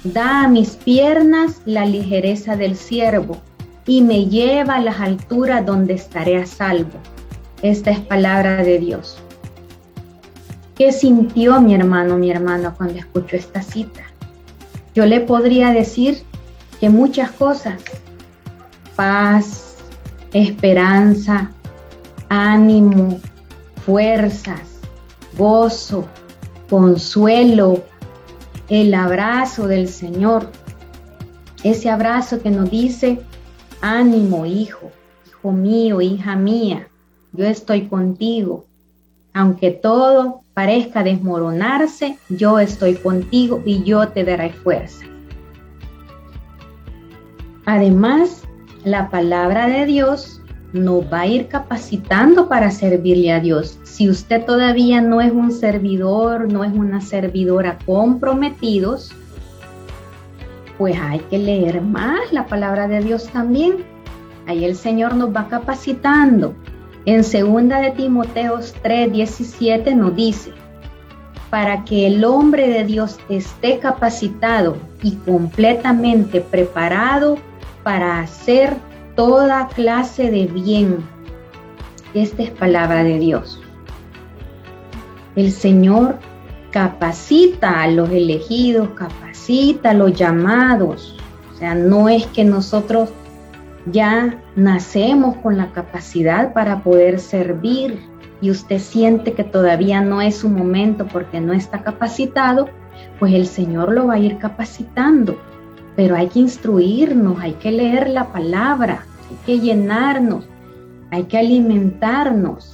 da a mis piernas la ligereza del ciervo y me lleva a las alturas donde estaré a salvo. Esta es palabra de Dios. ¿Qué sintió mi hermano, mi hermana cuando escuchó esta cita? Yo le podría decir que muchas cosas: paz, esperanza, ánimo, fuerzas, gozo, consuelo, el abrazo del Señor. Ese abrazo que nos dice: ánimo, hijo mío, hija mía, yo estoy contigo. Aunque todo parezca desmoronarse, yo estoy contigo y yo te daré fuerza. Además, la palabra de Dios nos va a ir capacitando para servirle a Dios. Si usted todavía no es un servidor, no es una servidora comprometidos, pues hay que leer más la palabra de Dios también. Ahí el Señor nos va capacitando. En 2 de Timoteo 3:17 nos dice: para que el hombre de Dios esté capacitado y completamente preparado para hacer toda clase de bien. Esta es palabra de Dios. El Señor capacita a los elegidos, capacita a los llamados. O sea, no es que nosotros ya nacemos con la capacidad para poder servir y usted siente que todavía no es su momento porque no está capacitado, pues el Señor lo va a ir capacitando. Pero hay que instruirnos, hay que leer la palabra, hay que llenarnos, hay que alimentarnos.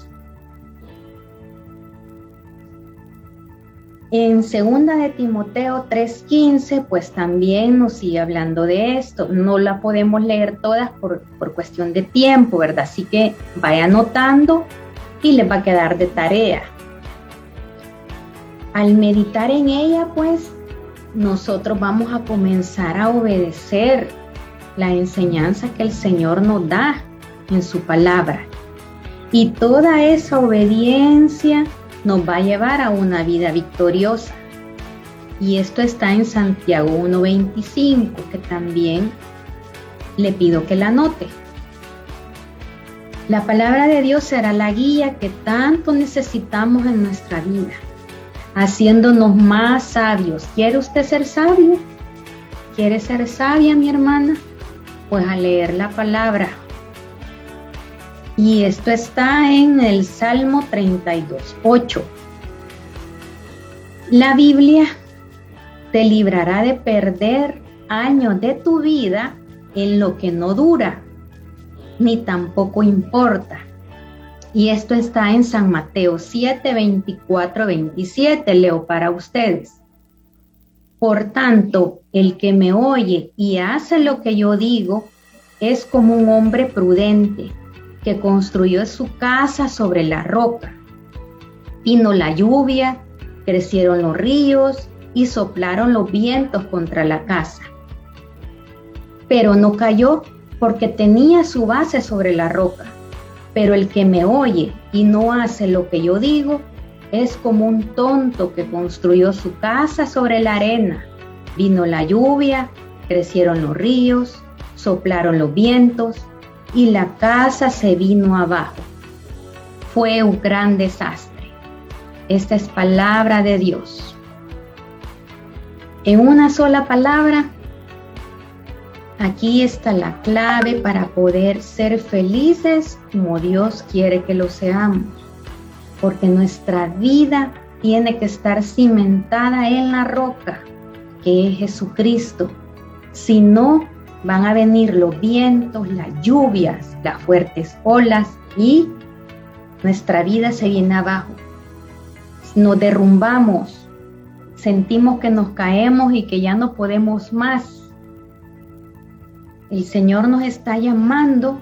En 2 de Timoteo 3:15, pues también nos sigue hablando de esto. No la podemos leer todas por cuestión de tiempo, ¿verdad? Así que vaya anotando y les va a quedar de tarea. Al meditar en ella, pues, nosotros vamos a comenzar a obedecer la enseñanza que el Señor nos da en su palabra. Y toda esa obediencia nos va a llevar a una vida victoriosa. Y esto está en Santiago 1:25, que también le pido que la anote. La palabra de Dios será la guía que tanto necesitamos en nuestra vida, haciéndonos más sabios. ¿Quiere usted ser sabio? ¿Quiere ser sabia, mi hermana? Pues a leer la palabra. Y esto está en el Salmo 32:8. La Biblia te librará de perder años de tu vida en lo que no dura, ni tampoco importa, Y esto está en San Mateo 7, 24, 27, leo para ustedes. Por tanto, el que me oye y hace lo que yo digo es como un hombre prudente que construyó su casa sobre la roca. Vino la lluvia, crecieron los ríos y soplaron los vientos contra la casa. Pero no cayó porque tenía su base sobre la roca. Pero el que me oye y no hace lo que yo digo es como un tonto que construyó su casa sobre la arena. Vino la lluvia, crecieron los ríos, soplaron los vientos y la casa se vino abajo. Fue un gran desastre. Esta es palabra de Dios. En una sola palabra, aquí está la clave para poder ser felices como Dios quiere que lo seamos. Porque nuestra vida tiene que estar cimentada en la roca, que es Jesucristo. Si no, van a venir los vientos, las lluvias, las fuertes olas y nuestra vida se viene abajo. Nos derrumbamos, sentimos que nos caemos y que ya no podemos más. El Señor nos está llamando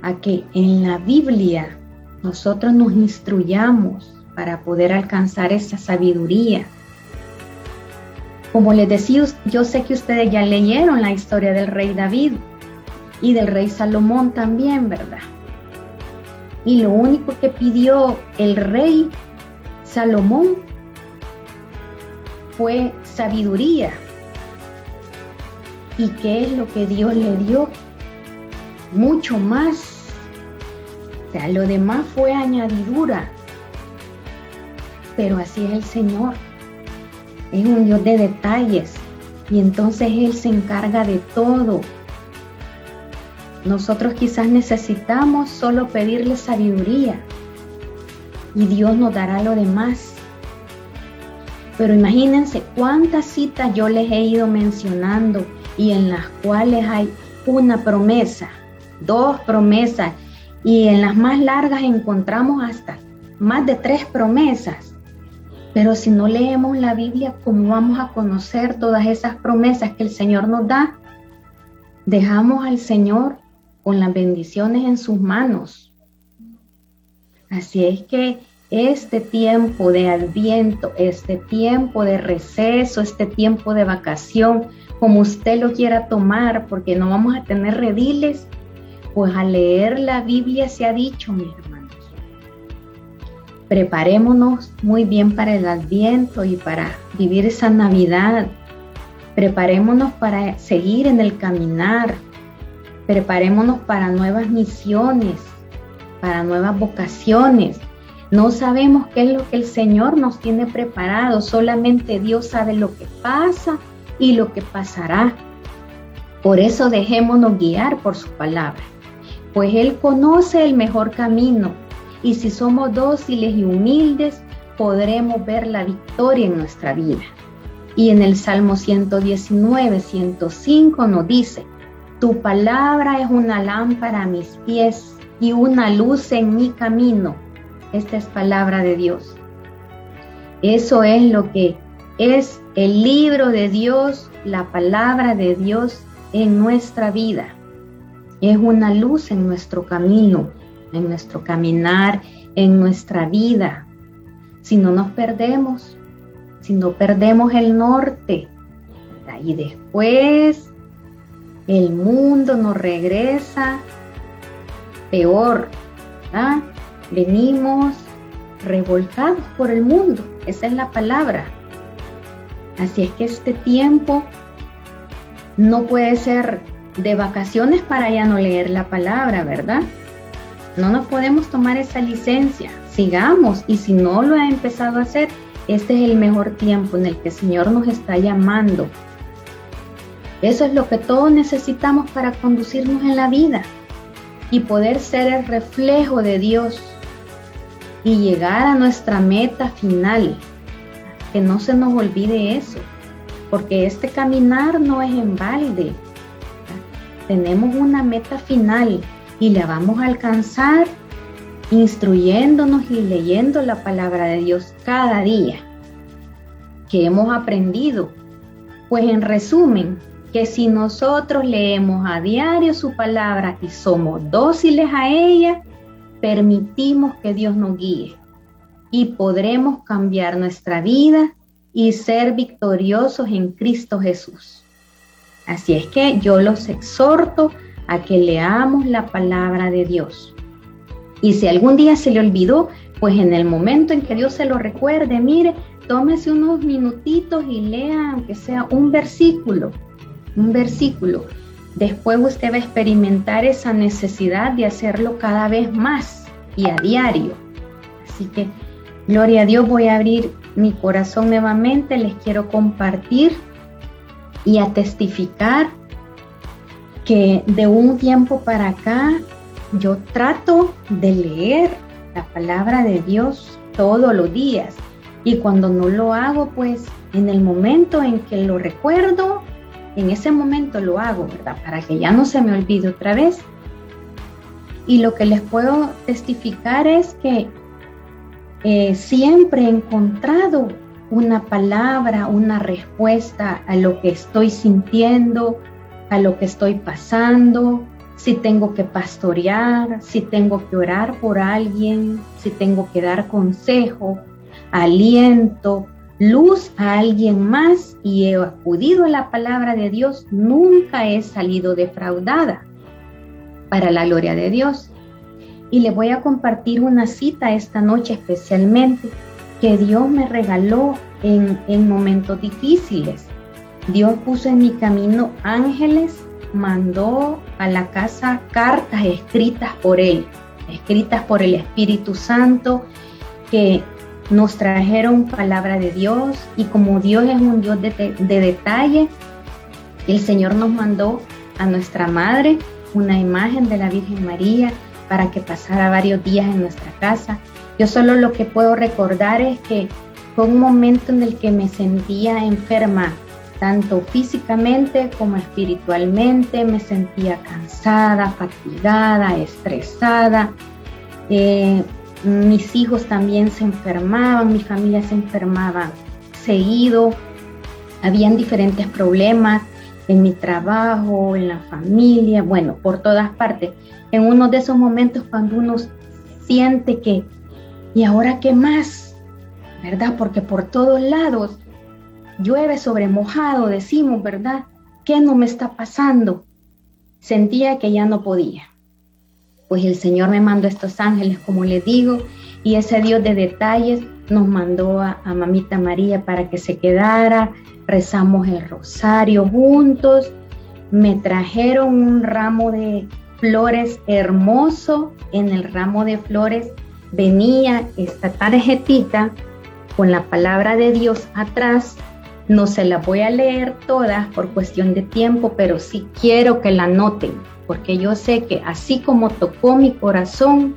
a que en la Biblia nosotros nos instruyamos para poder alcanzar esa sabiduría. Como les decía, yo sé que ustedes ya leyeron la historia del rey David y del rey Salomón también, ¿verdad? Y lo único que pidió el rey Salomón fue sabiduría. ¿Y qué es lo que Dios le dio? Mucho más. O sea, lo demás fue añadidura. Pero así es el Señor. Es un Dios de detalles. Y entonces Él se encarga de todo. Nosotros quizás necesitamos solo pedirle sabiduría. Y Dios nos dará lo demás. Pero imagínense cuántas citas yo les he ido mencionando y en las cuales hay una promesa, 2 promesas, y en las más largas encontramos hasta más de 3 promesas. Pero si no leemos la Biblia, ¿cómo vamos a conocer todas esas promesas que el Señor nos da? Dejamos al Señor con las bendiciones en sus manos. Así es que este tiempo de Adviento, este tiempo de receso, este tiempo de vacación, como usted lo quiera tomar, porque no vamos a tener rediles, pues a leer la Biblia se ha dicho, mis hermanos. Preparémonos muy bien para el Adviento y para vivir esa Navidad. Preparémonos para seguir en el caminar. Preparémonos para nuevas misiones, para nuevas vocaciones. No sabemos qué es lo que el Señor nos tiene preparado. Solamente Dios sabe lo que pasa y lo que pasará. Por eso dejémonos guiar por su palabra, pues Él conoce el mejor camino, y si somos dóciles y humildes, podremos ver la victoria en nuestra vida. Y en el Salmo 119, 105 nos dice: tu palabra es una lámpara a mis pies y una luz en mi camino. Esta es palabra de Dios. Eso es lo que es el libro de Dios, la palabra de Dios en nuestra vida. Es una luz en nuestro camino, en nuestro caminar, en nuestra vida. Si no nos perdemos, si no perdemos el norte, ¿verdad? Y después el mundo nos regresa peor, ¿verdad? Venimos revolcados por el mundo, esa es la palabra. Así es que este tiempo no puede ser de vacaciones para ya no leer la palabra, ¿verdad? No nos podemos tomar esa licencia. Sigamos, y si no lo ha empezado a hacer, este es el mejor tiempo en el que el Señor nos está llamando. Eso es lo que todos necesitamos para conducirnos en la vida y poder ser el reflejo de Dios y llegar a nuestra meta final. Que no se nos olvide eso, porque este caminar no es en balde. Tenemos una meta final y la vamos a alcanzar instruyéndonos y leyendo la palabra de Dios cada día. ¿Qué hemos aprendido? Pues en resumen, que si nosotros leemos a diario su palabra y somos dóciles a ella, permitimos que Dios nos guíe y podremos cambiar nuestra vida y ser victoriosos en Cristo Jesús. Así es que yo los exhorto a que leamos la palabra de Dios. Y si algún día se le olvidó, pues en el momento en que Dios se lo recuerde, mire, tómese unos minutitos y lea aunque sea un versículo. Después usted va a experimentar esa necesidad de hacerlo cada vez más y a diario. Así que, gloria a Dios, voy a abrir mi corazón nuevamente. Les quiero compartir y a testificar que de un tiempo para acá yo trato de leer la palabra de Dios todos los días. Y cuando no lo hago, pues en el momento en que lo recuerdo, en ese momento lo hago, ¿verdad? Para que ya no se me olvide otra vez. Y lo que les puedo testificar es que siempre he encontrado una palabra, una respuesta a lo que estoy sintiendo, a lo que estoy pasando, si tengo que pastorear, si tengo que orar por alguien, si tengo que dar consejo, aliento, luz a alguien más y he acudido a la palabra de Dios, nunca he salido defraudada, para la gloria de Dios. Y les voy a compartir una cita esta noche especialmente que Dios me regaló en momentos difíciles. Dios puso en mi camino ángeles, mandó a la casa cartas escritas por Él, escritas por el Espíritu Santo, que nos trajeron palabra de Dios. Y como Dios es un Dios de detalle, el Señor nos mandó a nuestra madre una imagen de la Virgen María para que pasara varios días en nuestra casa. Yo solo lo que puedo recordar es que fue un momento en el que me sentía enferma, tanto físicamente como espiritualmente. Me sentía cansada, fatigada, estresada. Mis hijos también se enfermaban, mi familia se enfermaba seguido. Habían diferentes problemas en mi trabajo, en la familia, bueno, por todas partes. En uno de esos momentos cuando uno siente que, ¿y ahora qué más? ¿Verdad? Porque por todos lados llueve sobre mojado, decimos, ¿verdad? ¿Qué no me está pasando? Sentía que ya no podía. Pues el Señor me mandó estos ángeles, como les digo, y ese Dios de detalles nos mandó a Mamita María para que se quedara. Rezamos el rosario juntos. Me trajeron un ramo de flores hermoso. En el ramo de flores venía esta tarjetita con la palabra de Dios atrás. No se la voy a leer todas por cuestión de tiempo, pero sí quiero que la noten, porque yo sé que así como tocó mi corazón,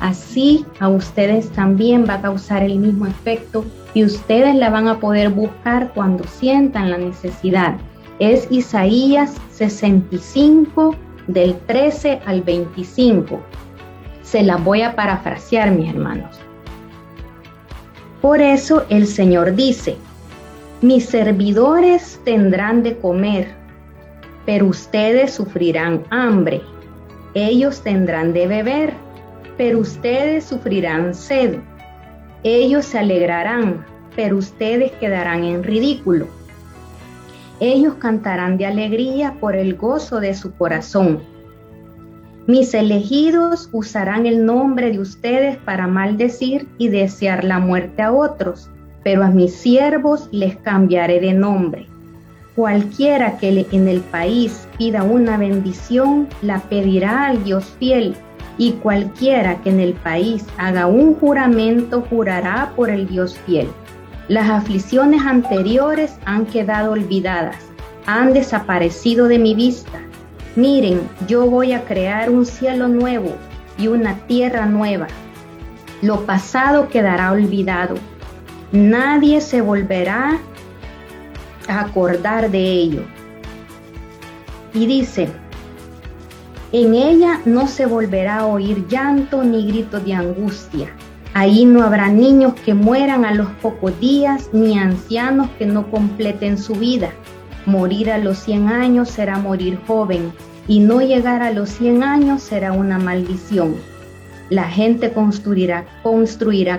así a ustedes también va a causar el mismo efecto y ustedes la van a poder buscar cuando sientan la necesidad. Es Isaías 65, del 13 al 25. Se la voy a parafrasear, mis hermanos. Por eso el Señor dice: mis servidores tendrán de comer, pero ustedes sufrirán hambre. Ellos tendrán de beber, pero ustedes sufrirán sed. Ellos se alegrarán, pero ustedes quedarán en ridículo. Ellos cantarán de alegría por el gozo de su corazón. Mis elegidos usarán el nombre de ustedes para maldecir y desear la muerte a otros, pero a mis siervos les cambiaré de nombre. Cualquiera que en el país pida una bendición, la pedirá al Dios fiel, y cualquiera que en el país haga un juramento, jurará por el Dios fiel. Las aflicciones anteriores han quedado olvidadas, han desaparecido de mi vista. Miren, yo voy a crear un cielo nuevo y una tierra nueva. Lo pasado quedará olvidado. Nadie se volverá a acordar de ello. Y dice: En ella no se volverá a oír llanto ni grito de angustia. Ahí no habrá niños que mueran a los pocos días, ni ancianos que no completen su vida. Morir a los 100 años será morir joven, y no llegar a los 100 años será una maldición. La gente construirá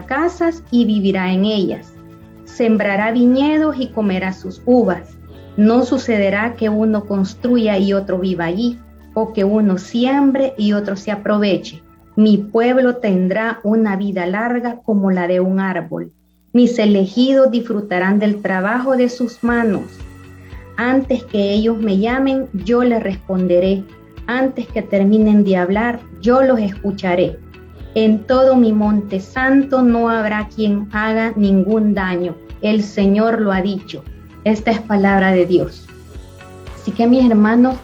casas y vivirá en ellas. Sembrará viñedos y comerá sus uvas. No sucederá que uno construya y otro viva allí, o que uno siembre y otro se aproveche. Mi pueblo tendrá una vida larga como la de un árbol. Mis elegidos disfrutarán del trabajo de sus manos. Antes que ellos me llamen, yo les responderé. Antes que terminen de hablar, yo los escucharé. En todo mi monte santo no habrá quien haga ningún daño. El Señor lo ha dicho. Esta es palabra de Dios. Así que, mis hermanos,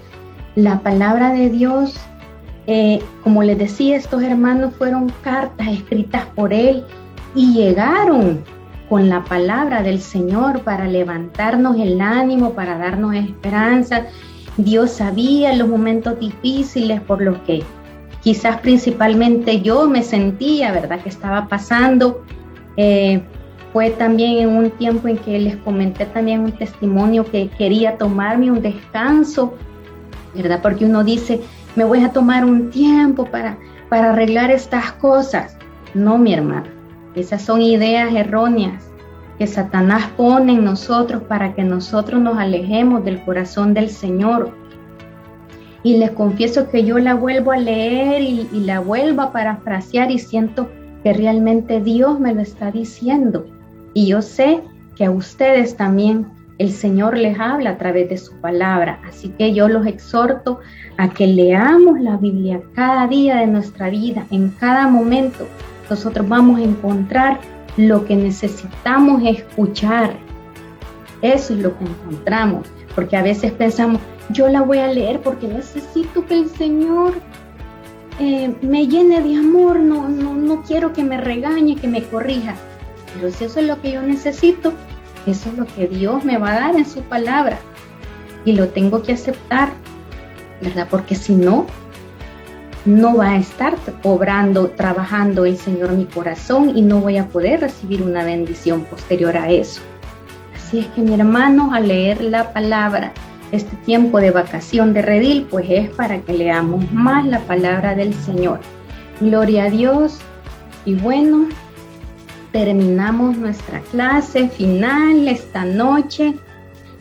la palabra de Dios, como les decía, estos hermanos fueron cartas escritas por Él y llegaron con la palabra del Señor para levantarnos el ánimo, para darnos esperanza. Dios sabía los momentos difíciles por los que quizás principalmente yo me sentía, ¿verdad?, que estaba pasando. Fue también en un tiempo en que les comenté también un testimonio que quería tomarme un descanso, ¿verdad? Porque uno dice, me voy a tomar un tiempo para arreglar estas cosas. No, mi hermano, esas son ideas erróneas que Satanás pone en nosotros para que nosotros nos alejemos del corazón del Señor. Y les confieso que yo la vuelvo a leer y la vuelvo a parafrasear y siento que realmente Dios me lo está diciendo. Y yo sé que a ustedes también el Señor les habla a través de su palabra. Así que yo los exhorto a que leamos la Biblia cada día de nuestra vida, en cada momento. Nosotros vamos a encontrar lo que necesitamos escuchar. Eso es lo que encontramos, porque a veces pensamos, yo la voy a leer porque necesito que el Señor me llene de amor, no quiero que me regañe, que me corrija. Pero si eso es lo que yo necesito, eso es lo que Dios me va a dar en su palabra. Y lo tengo que aceptar, ¿verdad? Porque si no, no va a estar obrando, trabajando el Señor mi corazón y no voy a poder recibir una bendición posterior a eso. Así es que, mi hermano, al leer la palabra, este tiempo de vacación de redil, pues es para que leamos más la palabra del Señor. Gloria a Dios. Y bueno, terminamos nuestra clase final esta noche.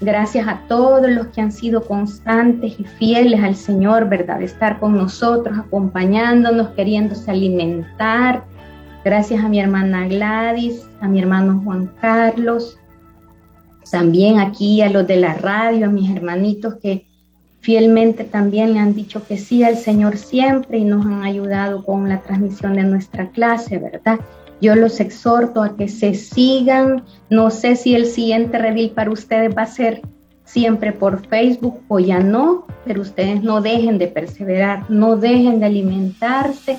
Gracias a todos los que han sido constantes y fieles al Señor, ¿verdad? De estar con nosotros, acompañándonos, queriéndose alimentar. Gracias a mi hermana Gladys, a mi hermano Juan Carlos, también aquí a los de la radio, a mis hermanitos que fielmente también le han dicho que sí al Señor siempre y nos han ayudado con la transmisión de nuestra clase, ¿verdad? Yo los exhorto a que se sigan. No sé si el siguiente redil para ustedes va a ser siempre por Facebook o ya no, pero ustedes no dejen de perseverar, no dejen de alimentarse,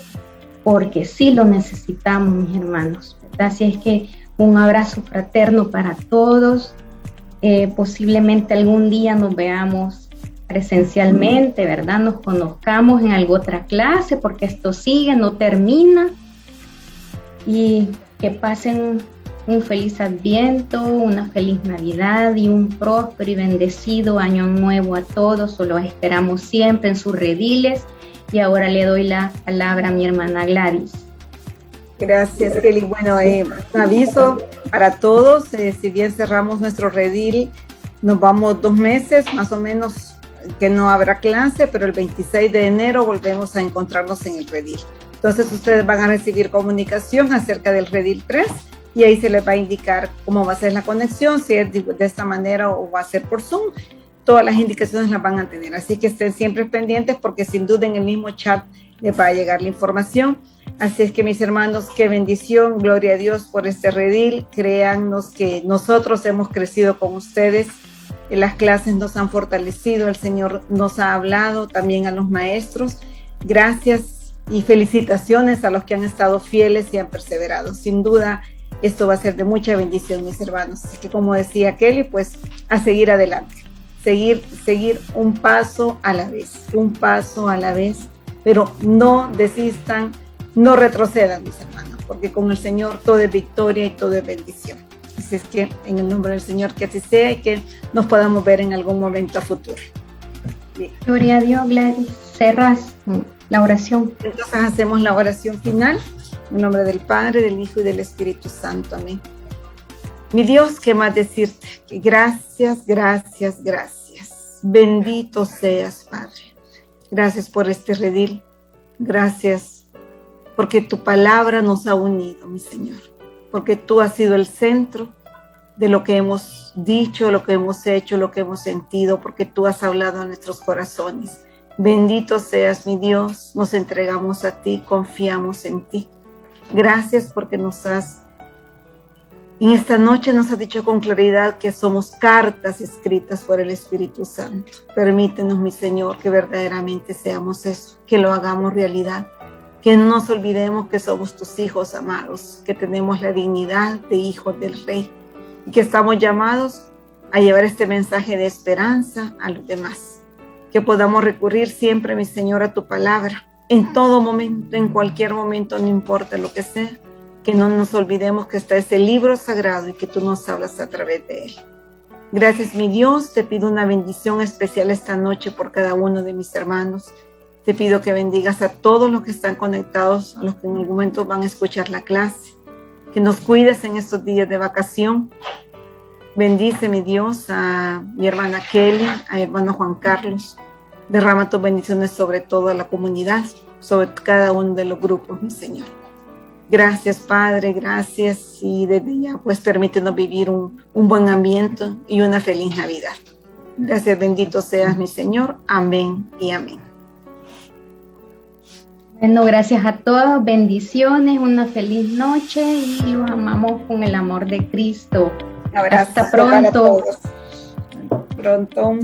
porque sí lo necesitamos, mis hermanos, ¿verdad? Así es que un abrazo fraterno para todos. Posiblemente algún día nos veamos presencialmente, ¿verdad? Nos conozcamos en alguna otra clase, porque esto sigue, no termina. Y que pasen un feliz Adviento, una feliz Navidad y un próspero y bendecido año nuevo a todos. Lo esperamos siempre en sus rediles. Y ahora le doy la palabra a mi hermana Gladys. Gracias, Kelly. Bueno, un aviso para todos. Si bien cerramos nuestro redil, nos vamos 2 meses más o menos que no habrá clase, pero el 26 de enero volvemos a encontrarnos en el redil. Entonces ustedes van a recibir comunicación acerca del redil 3 y ahí se les va a indicar cómo va a ser la conexión, si es de esta manera o va a ser por Zoom. Todas las indicaciones las van a tener, así que estén siempre pendientes porque sin duda en el mismo chat les va a llegar la información. Así es que, mis hermanos, qué bendición, gloria a Dios por este redil. Créannos que nosotros hemos crecido con ustedes, las clases nos han fortalecido, el Señor nos ha hablado, también a los maestros. Gracias y felicitaciones a los que han estado fieles y han perseverado. Sin duda, esto va a ser de mucha bendición, mis hermanos. Así que, como decía Kelly, pues a seguir adelante. seguir un paso a la vez, pero no desistan, no retrocedan, mis hermanos, porque con el Señor todo es victoria y todo es bendición. Así es que en el nombre del Señor que así sea y que nos podamos ver en algún momento a futuro. Bien. Gloria a Dios, Gladys. Cerras la oración. Entonces hacemos la oración final. En nombre del Padre, del Hijo y del Espíritu Santo. Amén. Mi Dios, ¿qué más decirte? Que gracias. Bendito seas, Padre. Gracias por este redil. Gracias porque tu palabra nos ha unido, mi Señor. Porque tú has sido el centro de lo que hemos dicho, lo que hemos hecho, lo que hemos sentido, porque tú has hablado a nuestros corazones. Bendito seas, mi Dios. Nos entregamos a ti, confiamos en ti. Gracias porque en esta noche nos has dicho con claridad que somos cartas escritas por el Espíritu Santo. Permítenos, mi Señor, que verdaderamente seamos eso, que lo hagamos realidad, que no nos olvidemos que somos tus hijos amados, que tenemos la dignidad de hijos del Rey y que estamos llamados a llevar este mensaje de esperanza a los demás. Que podamos recurrir siempre, mi Señor, a tu palabra, en todo momento, en cualquier momento, no importa lo que sea. Que no nos olvidemos que está ese libro sagrado y que tú nos hablas a través de él. Gracias, mi Dios. Te pido una bendición especial esta noche por cada uno de mis hermanos. Te pido que bendigas a todos los que están conectados, a los que en algún momento van a escuchar la clase. Que nos cuides en estos días de vacación. Bendice, mi Dios, a mi hermana Kelly, a mi hermano Juan Carlos. Derrama tus bendiciones sobre toda la comunidad, sobre cada uno de los grupos, mi Señor. Gracias, Padre, gracias. Y desde ya, pues, permítenos vivir un buen ambiente y una feliz Navidad. Gracias, bendito seas, mi Señor. Amén y amén. Bueno, gracias a todos. Bendiciones, una feliz noche y los amamos con el amor de Cristo. Un abrazo. Hasta pronto. Para todos. Pronto.